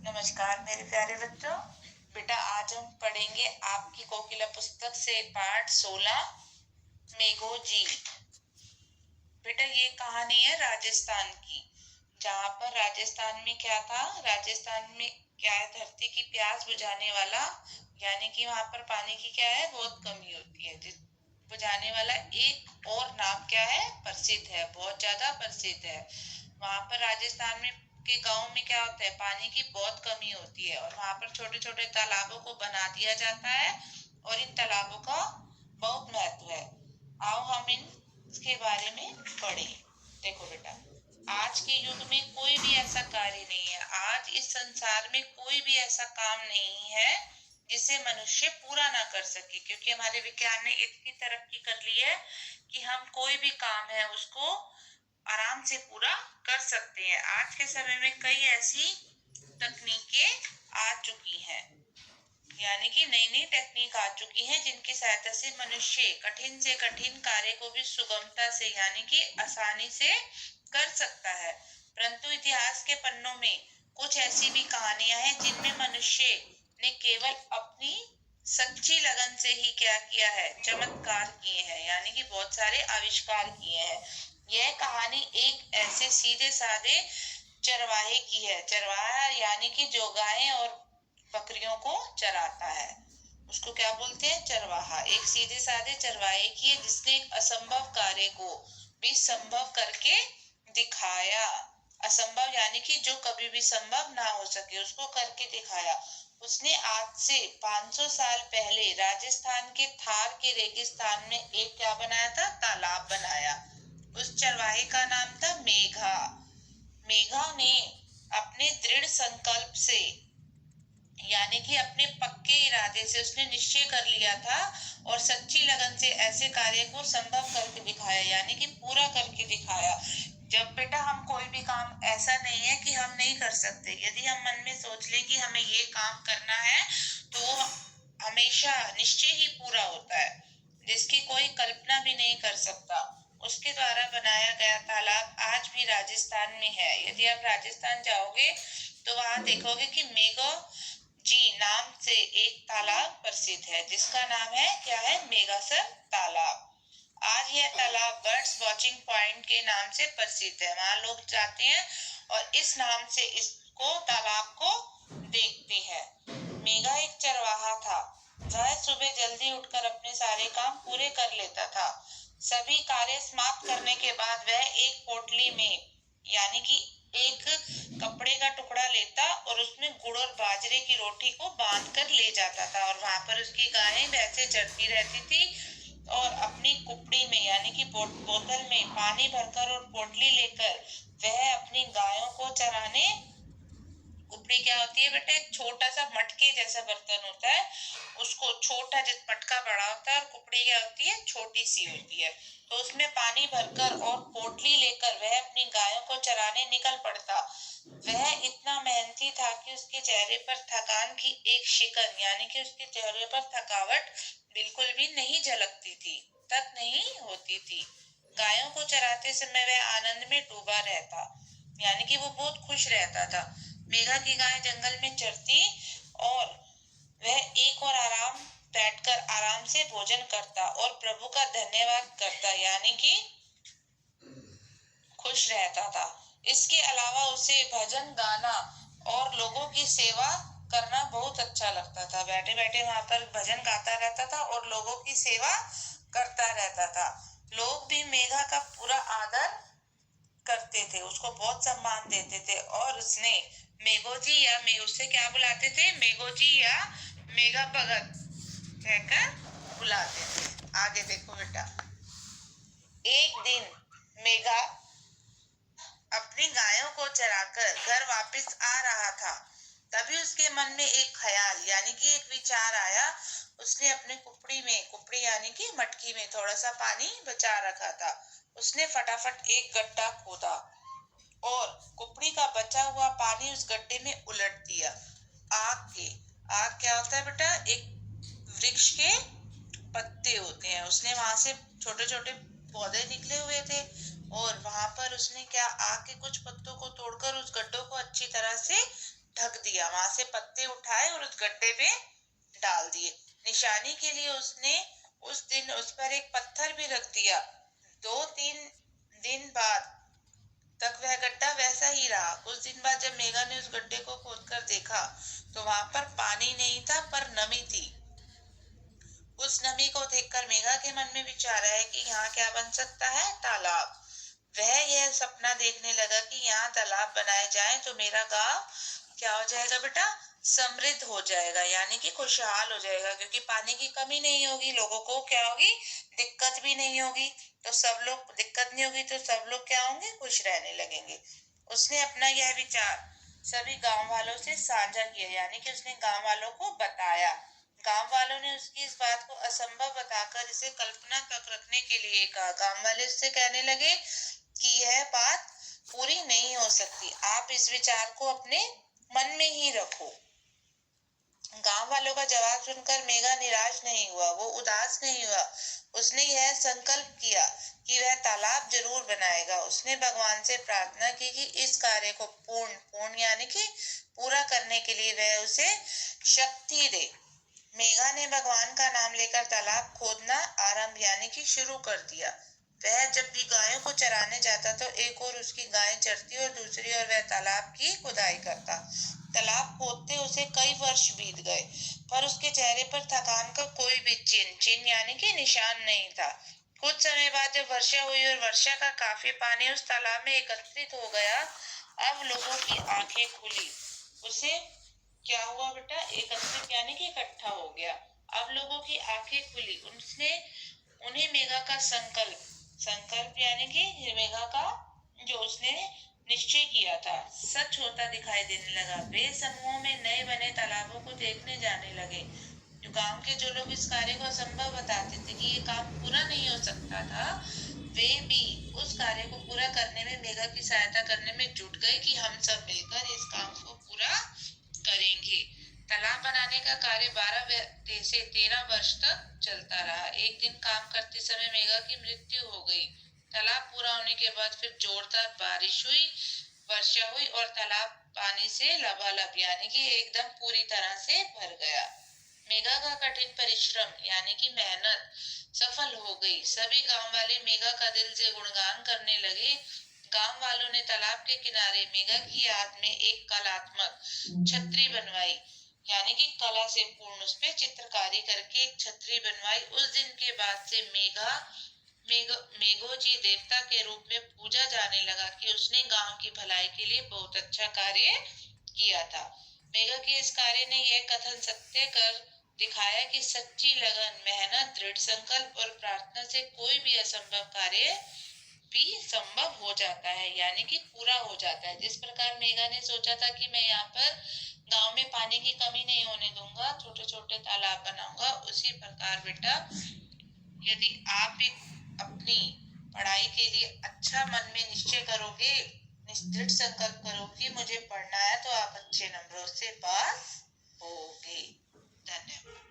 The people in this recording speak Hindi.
नमस्कार मेरे प्यारे बच्चों। बेटा आज हम पढ़ेंगे आपकी कोकिला पुस्तक से पाठ 16 मेघो जी। बेटा ये कहानी है राजस्थान की, जहाँ पर राजस्थान में क्या था, राजस्थान में क्या है, धरती की प्यास बुझाने वाला, यानी कि वहां पर पानी की क्या है, बहुत कमी होती है। जिस बुझाने वाला एक और नाम क्या है, प्रसिद्ध है, बहुत ज्यादा प्रसिद्ध है। वहां पर राजस्थान में के गांव में क्या होता है, पानी की बहुत कमी होती है और वहां पर छोटे छोटे तालाबों को बना दिया जाता है और इन तालाबों का बहुत महत्व है। आओ हम इसके बारे में पढ़ें। देखो बेटा, आज के युग में कोई भी ऐसा कार्य नहीं है, आज इस संसार में कोई भी ऐसा काम नहीं है जिसे मनुष्य पूरा ना कर सके, क्योंकि हमारे विज्ञान ने इतनी तरक्की कर ली है कि हम कोई भी काम है उसको आराम से पूरा कर सकते हैं। आज के समय में कई ऐसी तकनीकें आ चुकी हैं, यानी कि नई नई टेक्निक आ चुकी है जिनकी सहायता से मनुष्य कठिन से कठिन कार्य को भी सुगमता से यानी कि आसानी से कर सकता है। परंतु इतिहास के पन्नों में कुछ ऐसी भी कहानियां हैं जिनमें मनुष्य ने केवल अपनी सच्ची लगन से ही क्या किया है, चमत्कार किए हैं, यानी कि बहुत सारे आविष्कार किए हैं। यह कहानी एक ऐसे सीधे साधे चरवाहे की है। चरवाहा यानी कि जो गायें और बकरियों को चराता है, उसको क्या बोलते हैं, चरवाहा। एक सीधे साधे चरवाहे की है जिसने एक असंभव कार्य को भी संभव करके दिखाया। असंभव यानी कि जो कभी भी संभव ना हो सके उसको करके दिखाया। उसने आज से 500 साल पहले राजस्थान के थार के रेगिस्तान में एक क्या बनाया था, तालाब बनाया। उस चरवाहे का नाम था मेघा। मेघा ने अपने दृढ़ संकल्प से यानी कि अपने पक्के इरादे से उसने निश्चय कर लिया था और सच्ची लगन से ऐसे कार्य को संभव करके दिखाया, यानी कि पूरा करके दिखाया। जब बेटा हम कोई भी काम, ऐसा नहीं है कि हम नहीं कर सकते, यदि हम मन में सोच ले कि हमें ये काम करना है तो वो हमेशा निश्चय ही पूरा होता है, जिसकी कोई कल्पना भी नहीं कर सकता। उसके द्वारा बनाया गया तालाब आज भी राजस्थान में है। यदि आप राजस्थान जाओगे तो वहां देखोगे कि मेघो जी नाम से एक तालाब प्रसिद्ध है, जिसका नाम है क्या है, मेगासर तालाब। आज यह तालाब बर्ड्स वॉचिंग पॉइंट के नाम से प्रसिद्ध है। वहां लोग जाते हैं और इस नाम से इसको, तालाब को देखते हैं। मेघा एक चरवाहा था। वह सुबह जल्दी उठकर अपने सारे काम पूरे कर लेता था। सभी कार्य समाप्त करने के बाद वह एक पोटली में यानी कि एक कपड़े का टुकड़ा लेता और उसमें गुड़ और बाजरे की रोटी को बांध कर ले जाता था और वहां पर उसकी गायें वैसे चरती रहती थी और अपनी कुपड़ी में यानी कि बोतल में पानी भरकर और पोटली लेकर वह अपनी गायों को चराने, कुपड़ी क्या होती है बेटा, एक छोटा सा मटके जैसा बर्तन होता है, उसको छोटा, जिस मटका बड़ा होता है और कुपड़ी क्या होती है, छोटी सी होती है, तो उसमें पानी भरकर और पोटली लेकर वह अपनी गायों को चराने निकल पड़ता। वह इतना मेहनती था कि उसके चेहरे पर थकान की एक शिकन यानी कि उसके चेहरे पर थकावट बिल्कुल भी नहीं झलकती थी, तक नहीं होती थी। गायों को चराते समय वह आनंद में डूबा रहता, यानी कि वो बहुत खुश रहता था। मेघा की गाय जंगल में चरती और वह एक और आराम बैठकर आराम से भोजन करता और प्रभु का धन्यवाद करता, यानी कि खुश रहता था। इसके अलावा उसे भजन गाना और लोगों की सेवा करना बहुत अच्छा लगता था। बैठे बैठे वहां पर भजन गाता रहता था और लोगों की सेवा करता रहता था। लोग भी मेघा का पूरा आदर करते थे, उसको बहुत सम्मान देते थे और उसने मेघो जी या उससे क्या बुलाते थे, मेघो जी या मेघा भगत कहकर बुलाते थे। आगे देखो बेटा, एक दिन मेघा अपनी गायों को चराकर घर वापस आ रहा था। तभी उसके मन में एक ख्याल यानी कि एक विचार आया। उसने अपने कुपड़ी यानी कि मटकी में थोड़ा सा पानी बचा रखा था। उसने फटाफट एक गड्ढा खोदा और कुपड़ी का बचा हुआ पानी उस गड्ढे में उलट दिया। आग क्या होता है बेटा, एक वृक्ष के पत्ते होते हैं। उसने वहां से छोटे छोटे पौधे निकले हुए थे और वहां पर उसने क्या, आग के कुछ पत्तों को तोड़कर उस गड्ढों को अच्छी तरह से ढक दिया, वहां से पत्ते उठाए और उस गड्ढे पे डाल दिए। निशानी के लिए उसने उस दिन उस पर एक पत्थर भी रख दिया। 2-3 दिन बाद तक वह गड्ढा वैसा ही रहा। कुछ दिन बाद जब मेघा ने उस गड्ढे को खोदकर देखा तो वहां पर पानी नहीं था पर नमी थी। उस नमी को देखकर मेघा के मन में विचार आया कि यहाँ क्या बन सकता है, तालाब। वह यह सपना देखने लगा कि यहाँ तालाब बनाए जाए तो मेरा गांव क्या हो जाएगा बेटा, समृद्ध हो जाएगा, यानी कि खुशहाल हो जाएगा, क्योंकि पानी की कमी नहीं होगी, लोगों को क्या होगी, दिक्कत भी नहीं होगी। तो सब लोग, दिक्कत नहीं होगी तो सब लोग क्या होंगे, खुश रहने लगेंगे। उसने अपना यह विचार सभी गांव वालों से साझा किया, यानी कि उसने गांव वालों को बताया। गांव वालों ने उसकी इस बात को असंभव बताकर इसे कल्पना तक रखने के लिए कहा। गांव वाले उससे कहने लगे कि यह बात पूरी नहीं हो सकती, आप इस विचार को अपने मन में ही रखो। गांव वालों का जवाब सुनकर मेघा निराश नहीं हुआ, वो उदास नहीं हुआ। उसने यह संकल्प किया कि वह तालाब जरूर बनाएगा। उसने भगवान से प्रार्थना की कि इस कार्य को पूर्ण यानी कि पूरा करने के लिए वह उसे शक्ति दे। मेघा ने भगवान का नाम लेकर तालाब खोदना आरंभ यानी कि शुरू कर दिया। वह जब भी गायों को चराने जाता तो एक ओर उसकी गायें चरती और दूसरी ओर वह तालाब की खुदाई करता। तालाब खोदते उसे कई वर्ष बीत गए, पर उसके चेहरे पर थकान का कोई भी चिन्ह यानी कि निशान नहीं था। कुछ समय बाद जब वर्षा हुई और वर्षा का काफी पानी उस तालाब में एकत्रित हो गया, अब लोगों की आंखें खुली। उसे क्या हुआ बेटा, एकत्रित यानी कि इकट्ठा हो गया। अब लोगों की आंखें खुली। उन्हें मेघा का संकल्प यानी कि मेघा का जो उसने निश्चय किया था सच होता दिखाई देने लगा। वे समूह में नए बने तालाबों को देखने जाने लगे। जो गांव के जो लोग इस कार्य को असंभव बताते थे कि ये काम पूरा नहीं हो सकता था, वे भी उस कार्य को पूरा करने में मेघा की सहायता करने में जुट गए कि हम सब मिलकर इस काम को पूरा करेंगे। तालाब बनाने का कार्य 12 से 13 वर्ष तक चलता रहा। एक दिन काम करते समय मेघा की मृत्यु हो गई। तालाब पूरा होने के बाद फिर जोरदार बारिश हुई, वर्षा हुई और तालाब पानी से लबालब यानी कि एकदम पूरी तरह से भर गया। मेघा का कठिन परिश्रम यानी कि मेहनत सफल हो गई। सभी गांव वाले मेघा का दिल से गुणगान करने लगे। गांव वालों ने तालाब के किनारे मेघा की याद में एक कलात्मक छतरी बनवाई, यानी कि कला से पूर्ण उस पे चित्रकारी करके एक छतरी बनवाई। उस दिन के बाद से मेघोजी देवता के रूप में पूजा जाने लगा कि उसने गांव की भलाई के लिए बहुत अच्छा कार्य किया था। मेघा के इस कार्य ने यह कथन सत्य कर दिखाया कि सच्ची लगन, मेहनत, दृढ़ संकल्प और प्रार्थना से कोई भी असंभव कार्य भी संभव हो जाता है, यानी कि पूरा हो जाता है। जिस प्रकार मेघा ने सोचा था कि मैं यहाँ पर गांव में पानी की कमी नहीं होने दूंगा, छोटे छोटे तालाब बनाऊंगा, उसी प्रकार बेटा यदि आप भी अपनी पढ़ाई के लिए अच्छा मन में निश्चय करोगे, दृढ़ संकल्प करोगे मुझे पढ़ना है, तो आप अच्छे नंबरों से पास होगे। धन्यवाद।